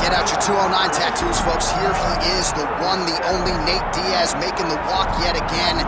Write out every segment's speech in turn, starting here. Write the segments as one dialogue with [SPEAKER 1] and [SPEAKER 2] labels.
[SPEAKER 1] Get out your 209 tattoos, folks. Here he is, the one, the only Nate Diaz, making the walk yet again.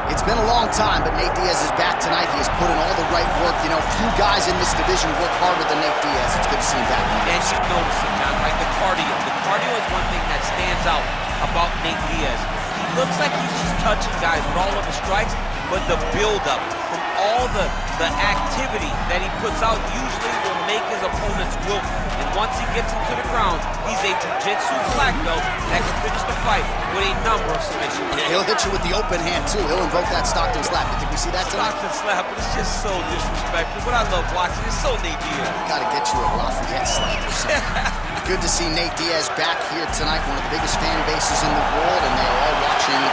[SPEAKER 1] It's been a long time, but Nate Diaz is back tonight. He has put in all the right work. You know, few guys in this division work harder than Nate Diaz. It's good to see him back.
[SPEAKER 2] And you notice it, John, like the cardio. The cardio is one thing that stands out about Nate Diaz. He looks like he's just touching guys with all of the strikes, but the build-up from all the activity that he puts out usually will make his opponents wilt. And once he gets into the ground, he's a jiu-jitsu black belt that can finish the fight with a number of submissions.
[SPEAKER 1] Yeah, he'll hit you with the open hand, too. He'll invoke that Stockton slap. You think we see that tonight?
[SPEAKER 2] Stockton slap, but it's just so disrespectful. But I love watching it. It's so Nate Diaz.
[SPEAKER 1] Gotta get you a Lafayette slap or something. Good to see Nate Diaz back here tonight, one of the biggest fan bases in the world, and they are all watching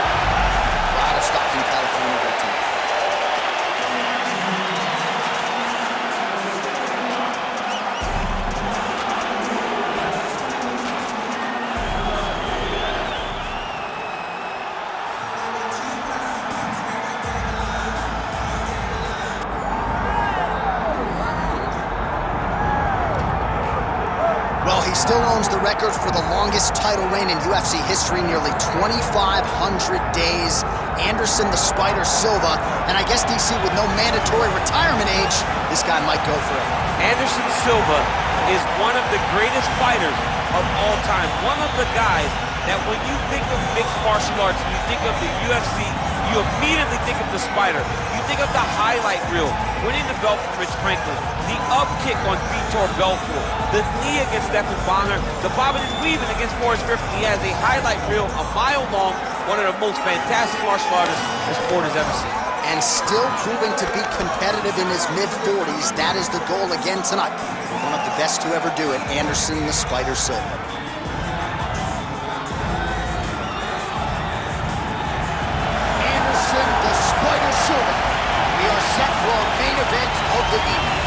[SPEAKER 1] out of Stockton, California right tonight. Well, he still owns the record for the longest title reign in UFC history, nearly 2,500 days. Anderson the Spider Silva, and I guess DC with no mandatory retirement age, this guy might go forever.
[SPEAKER 2] Anderson Silva is one of the greatest fighters of all time. One of the guys that when you think of mixed martial arts, you think of the UFC, you immediately think of the Spider. You think of the highlight reel, winning the belt from Rich Franklin, the up kick on Vitor Belfort, the knee against Stephen Bonner, the bobbing and weaving against Forrest Griffin. He has a highlight reel a mile long, one of the most fantastic martial artists the sport has ever seen.
[SPEAKER 1] And still proving to be competitive in his mid-40s. That is the goal again tonight. One of the best to ever do it, Anderson the Spider Silva. Anderson the Spider Silva. We are set for our main event of the evening.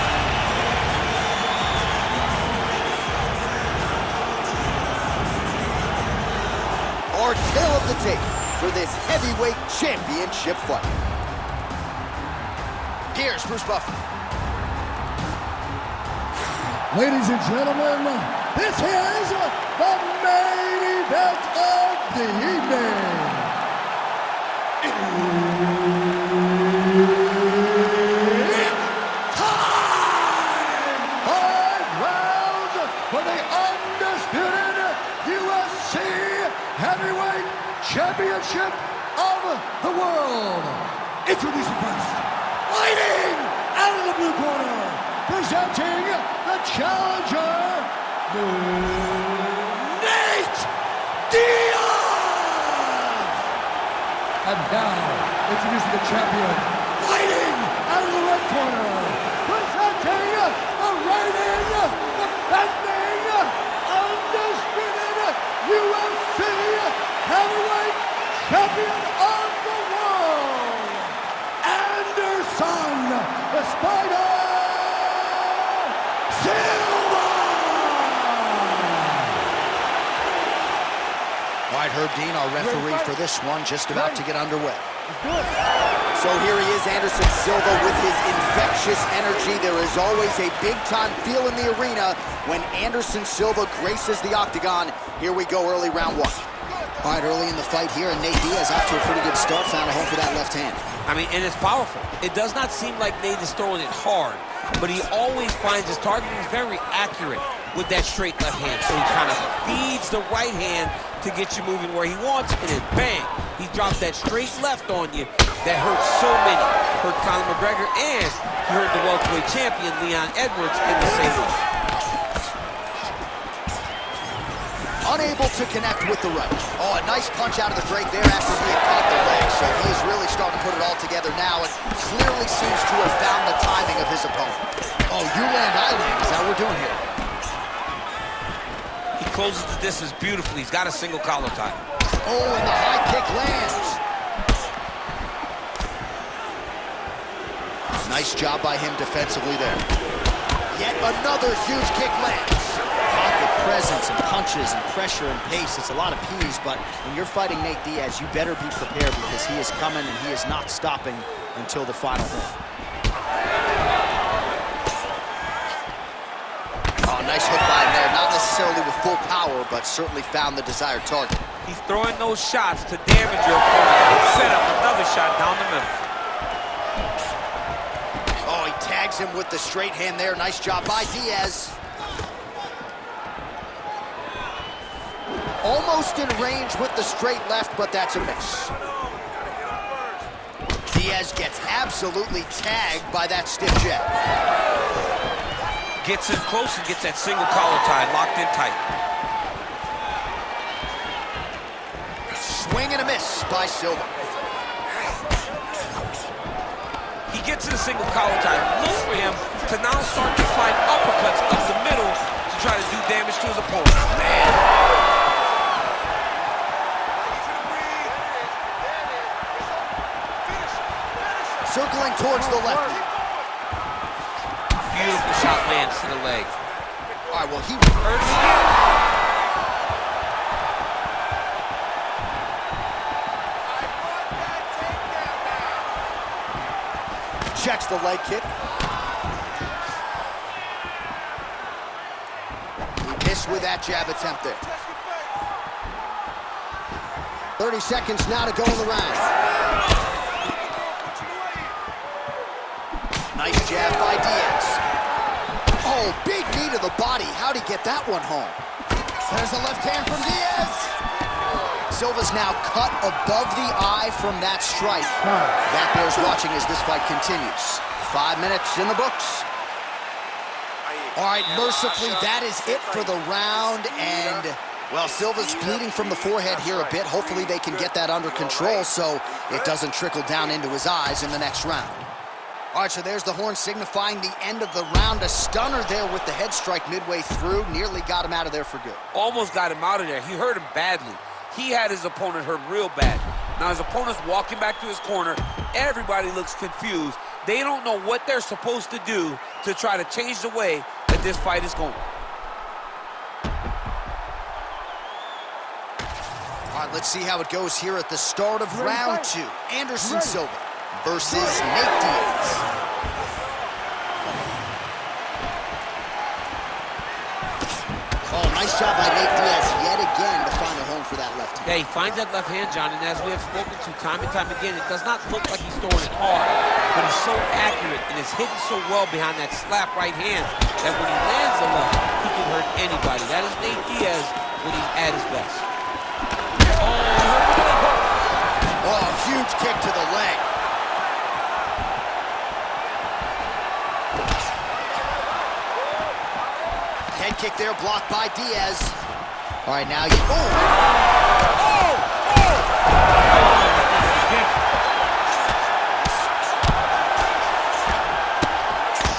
[SPEAKER 1] Our tale of the tape for this heavyweight championship fight. Here's Bruce Buffer.
[SPEAKER 3] Ladies and gentlemen, this is the main event of the evening. It's time! 5 rounds for the undisputed UFC Heavyweight Championship of the world. Introducing first, fighting out of the blue corner, presenting the challenger, Nate Diaz! And now, introducing the champion, fighting out of the red corner, presenting the reigning, defending, undisputed UFC Heavyweight Champion of the world, Anderson the Spider Silva!
[SPEAKER 1] All right, Herb Dean, our referee for this one, just about to get underway. So here he is, Anderson Silva, with his infectious energy. There is always a big-time feel in the arena when Anderson Silva graces the octagon. Here we go, early round one. All right, early in the fight here, and Nate Diaz off to a pretty good start, found a home for that left hand.
[SPEAKER 2] I mean, and it's powerful. It does not seem like Nate is throwing it hard, but he always finds his target. He's very accurate with that straight left hand. So he kind of feeds the right hand to get you moving where he wants, and then bang, he drops that straight left on you that hurts so many. Hurt Conor McGregor, and he hurt the welterweight champion, Leon Edwards, in the same way.
[SPEAKER 1] Unable to connect with the right. Oh, a nice punch out of the break there after he had caught the leg. So he is really starting to put it all together now and clearly seems to have found the timing of his opponent. Oh, you land, I land. Is that what we're doing here?
[SPEAKER 2] He closes the distance beautifully. He's got a single collar tie.
[SPEAKER 1] Oh, and the high kick lands. Nice job by him defensively there. Yet another huge kick lands. Pocket presence and punches and pressure and pace. It's a lot of P's, but when you're fighting Nate Diaz, you better be prepared because he is coming and he is not stopping until the final hit. Oh, nice hook by him there. Not necessarily with full power, but certainly found the desired target.
[SPEAKER 2] He's throwing those shots to damage your opponent. Set up another shot down the middle.
[SPEAKER 1] Oh, he tags him with the straight hand there. Nice job by Diaz. Almost in range with the straight left, but that's a miss. Diaz gets absolutely tagged by that stiff jab.
[SPEAKER 2] Gets in close and gets that single collar tie locked in tight.
[SPEAKER 1] Swing and a miss by Silva.
[SPEAKER 2] He gets in a single collar tie. Look for him to now start to find uppercuts up the middle to try to do damage to his opponent. Man.
[SPEAKER 1] Circling towards the left.
[SPEAKER 2] Beautiful shot lands to the leg.
[SPEAKER 1] All right, well, he hurt him again. Checks the leg kick. He missed with that jab attempt there. 30 seconds now to go in the round. Nice jab by Diaz. Oh, big knee to the body. How'd he get that one home? There's a left hand from Diaz. Silva's now cut above the eye from that strike. That bears watching as this fight continues. 5 minutes in the books. All right, mercifully, that is it for the round. And, well, Silva's bleeding from the forehead here a bit. Hopefully they can get that under control so it doesn't trickle down into his eyes in the next round. All right, so there's the horn signifying the end of the round. A stunner there with the head strike midway through. Nearly got him out of there for good.
[SPEAKER 2] Almost got him out of there. He hurt him badly. He had his opponent hurt real bad. Now his opponent's walking back to his corner. Everybody looks confused. They don't know what they're supposed to do to try to change the way that this fight is going.
[SPEAKER 1] All right, let's see how it goes here at the start of round 2. Anderson Silva versus Nate Diaz. Oh, nice job by Nate Diaz yet again to find a home for that left hand.
[SPEAKER 2] Yeah, he finds that left hand, John, and as we have spoken to time and time again, it does not look like he's throwing it hard, but he's so accurate and is hidden so well behind that slap right hand that when he lands the left, he can hurt anybody. That is Nate Diaz when he's at his best.
[SPEAKER 1] Oh, huge kick to the leg. Head kick there, blocked by Diaz. All right, now you...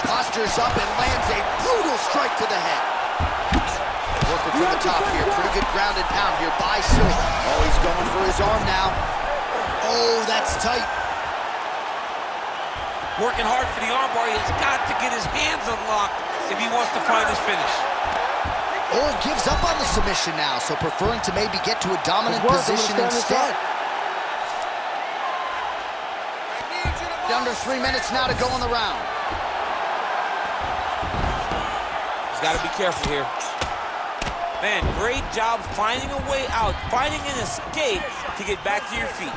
[SPEAKER 1] Postures up and lands a brutal strike to the head. Working from the top here. Pretty good ground and pound here by Silva. Oh, he's going for his arm now. Oh, that's tight.
[SPEAKER 2] Working hard for the armbar. He's got to get his hands unlocked if he wants to find his finish.
[SPEAKER 1] Oh, gives up on the submission now, so preferring to maybe get to a dominant position instead. Under 3 minutes now to go in the round.
[SPEAKER 2] He's got to be careful here. Man, great job finding a way out, finding an escape to get back to your feet.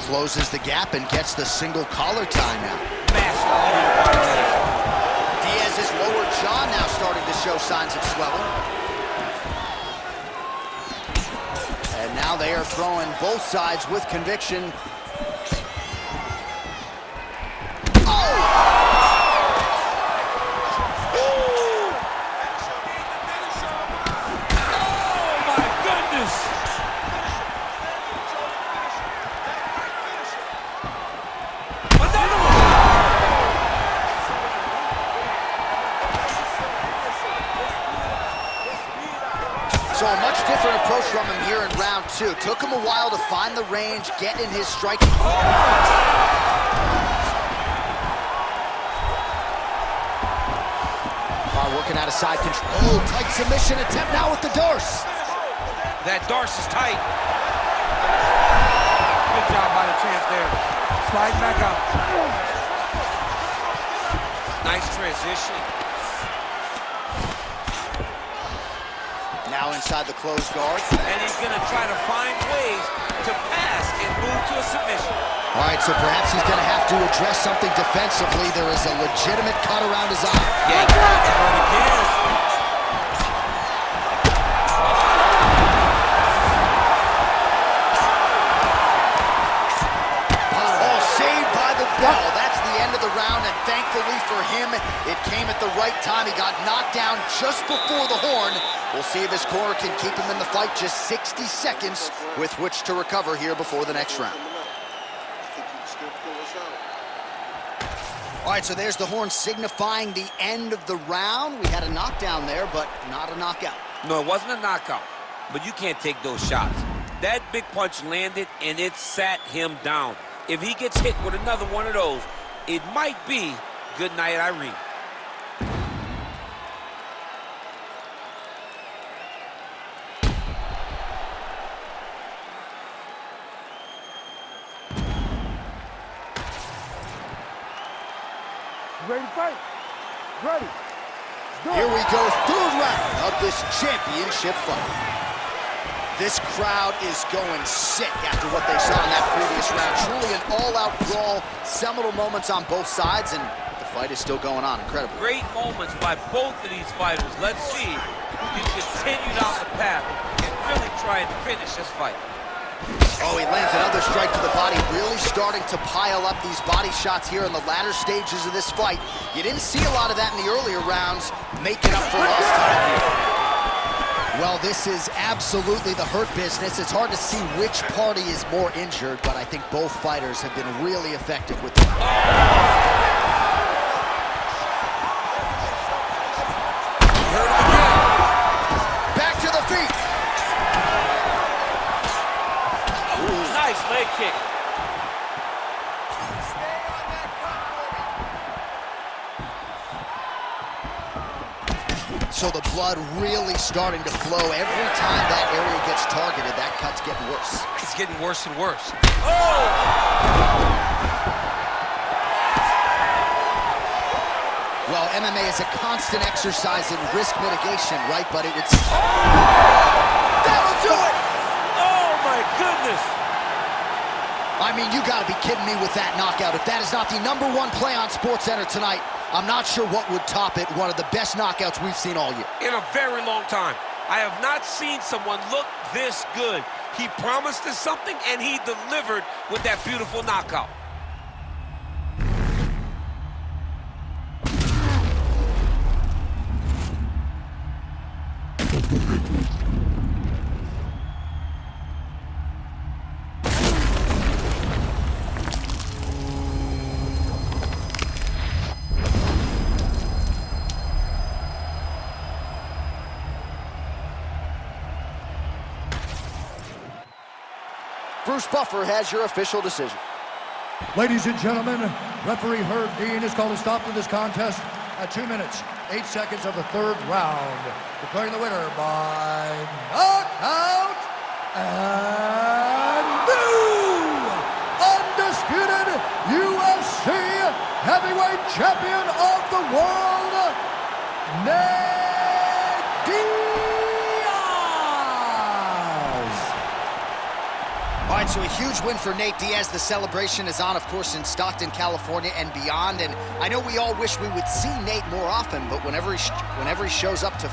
[SPEAKER 1] Closes the gap and gets the single collar tie now.
[SPEAKER 2] Massive.
[SPEAKER 1] Diaz's lower jaw now starting to show signs of swelling. And now they are throwing both sides with conviction. So a much different approach from him here in round 2. Took him a while to find the range, get in his striking. Working out of side control. Oh, tight submission attempt now with the Darce.
[SPEAKER 2] That Darce is tight. Good job by the champ there. Sliding back out. Nice transition.
[SPEAKER 1] Now inside the closed guard.
[SPEAKER 2] And he's going to try to find ways to pass and move to a submission.
[SPEAKER 1] All right, so perhaps he's going to have to address something defensively. There is a legitimate cut around his eye.
[SPEAKER 2] Yeah, he got it again.
[SPEAKER 1] Oh, saved by the bell. That's the end of the round, and thankfully for him, it came at the right time. He got knocked down just before the horn. We'll see if his corner can keep him in the fight. Just 60 seconds with which to recover here before the next round. All right, so there's the horn signifying the end of the round. We had a knockdown there, but not a knockout.
[SPEAKER 2] No, it wasn't a knockout, but you can't take those shots. That big punch landed, and it sat him down. If he gets hit with another one of those, it might be good night, Irene.
[SPEAKER 3] Ready to fight? Ready. Go.
[SPEAKER 1] Here we go, third round of this championship fight. This crowd is going sick after what they saw in that previous round. Truly an all-out brawl, seminal moments on both sides, and the fight is still going on. Incredible.
[SPEAKER 2] Great moments by both of these fighters. Let's see if you continue down the path and really try and finish this fight.
[SPEAKER 1] Oh, he lands another strike to the body, really starting to pile up these body shots here in the latter stages of this fight. You didn't see a lot of that in the earlier rounds, making up for lost time here. Well, this is absolutely the hurt business. It's hard to see which party is more injured, but I think both fighters have been really effective with them.
[SPEAKER 2] Hurt him again.
[SPEAKER 1] Back to the feet.
[SPEAKER 2] Nice leg kick.
[SPEAKER 1] So the blood really starting to flow. Every time that area gets targeted, that cut's getting worse.
[SPEAKER 2] It's getting worse and worse. Oh!
[SPEAKER 1] Well, MMA is a constant exercise in risk mitigation, right? But it would... That'll do it!
[SPEAKER 2] Oh, my goodness!
[SPEAKER 1] I mean, you gotta be kidding me with that knockout. If that is not the #1 play on SportsCenter tonight, I'm not sure what would top it. One of the best knockouts we've seen all year.
[SPEAKER 2] In a very long time. I have not seen someone look this good. He promised us something, and he delivered with that beautiful knockout.
[SPEAKER 1] Bruce Buffer has your official decision.
[SPEAKER 3] Ladies and gentlemen, referee Herb Dean has called a stop to this contest at 2 minutes, 8 seconds of the third round, declaring the winner by knockout and new undisputed UFC heavyweight champion of the world, Diaz.
[SPEAKER 1] All right, so a huge win for Nate Diaz. The celebration is on, of course, in Stockton, California and beyond. And I know we all wish we would see Nate more often, but whenever he shows up to